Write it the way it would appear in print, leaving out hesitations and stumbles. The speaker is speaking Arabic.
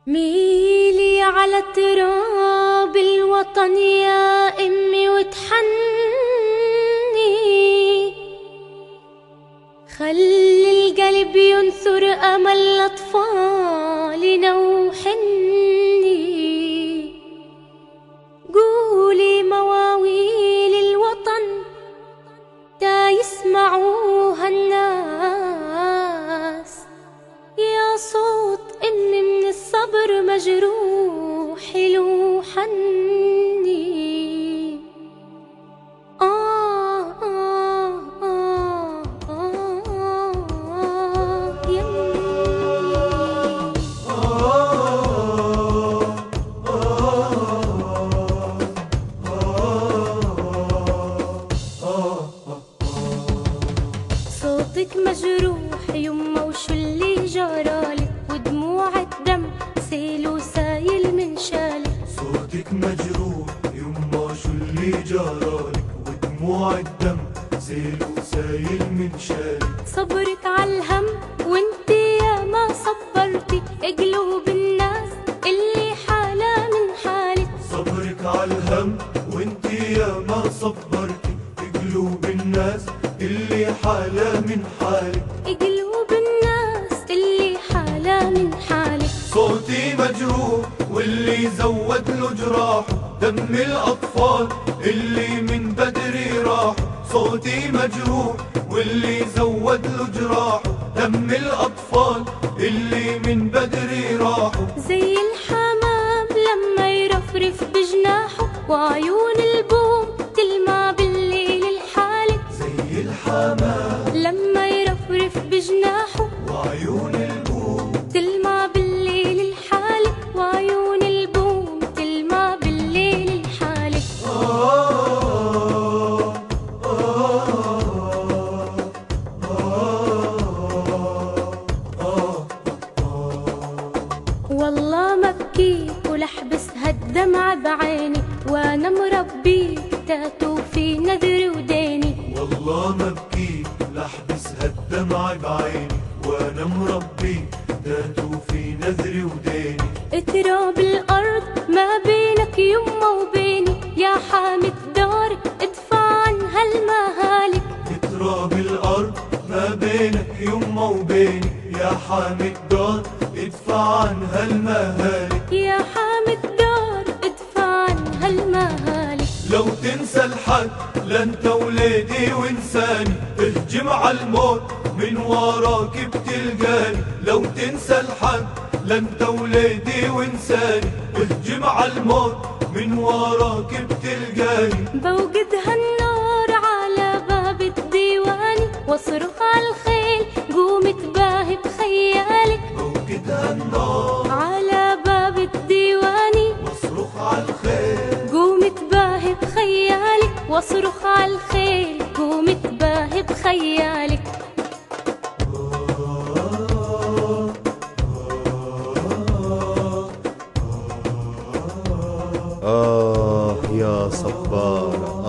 ميلي على تراب الوطن يا أمي وتحني، خلي القلب ينثر أمل أطفالنا وحني. قولي مواويل الوطن تا يسمعوها الناس، يا صوت أمي من الصبر مجروح له حني. يمي صوتك مجروح يما وشو اللي جرالك، ودموع الدم سيل وسايل من شالك. صوتك مجروح يما شو اللي جرالك، ودموع الدم سيل وسايل من شالك. صبرك عالهم وانتي يا ما صبرتي قلوب الناس اللي حالة من حالك. صبرك عالهم وانتي يا ما صبرتي قلوب الناس اللي حالة من حالك. قلوب الناس اللي حالة من حالك. صوتي مجروح واللي زود له جراحه دم الأطفال اللي من بدري راحوا. صوتي مجروح واللي زود له جراحه دم الأطفال اللي من بدري راحوا. زي الحمام لما يرفرف بجناحه وعيون البوم تلمع بالليل الحالك. زي الحمام لما يرفرف بجناحه وعيون البوم تلمع بالليل الحالك. وعيون البوم تلمع بالليل الحالك. والله ما بكيك ولا احبس هالدمع بعيني، وانا مربيك تاتو في نذري وديني. والله ما بكيك لحبس هالدمع بعيني، وانا مربيك تاتو في نذري وديني. تراب الارض ما بينك يما وبيني، يا حامي الدار ادفع عن هالمهالك. تراب الأرض ما بينك يما وبيني، يا حامي الدار ادفع عن هالمهالك. يا حامي الدار ادفع عن هالمهالك. لو تنسى الحد لا انت ولادي وانساني، اهجم على الموت من وراك بتلقاني. لو تنسى الحد لا انت ولادي وانساني، اهجم على الموت من وراك بتلقاني. بوقد هالنار على باب الديواني، واصرخ على الخيل قوم تباهي بخيالك. بوقد هالنار على باب الديواني واصرخ على الخيل قوم تباهي بخيالك. واصرخ على الخيل قوم تباهي بخيالك. يا صبارة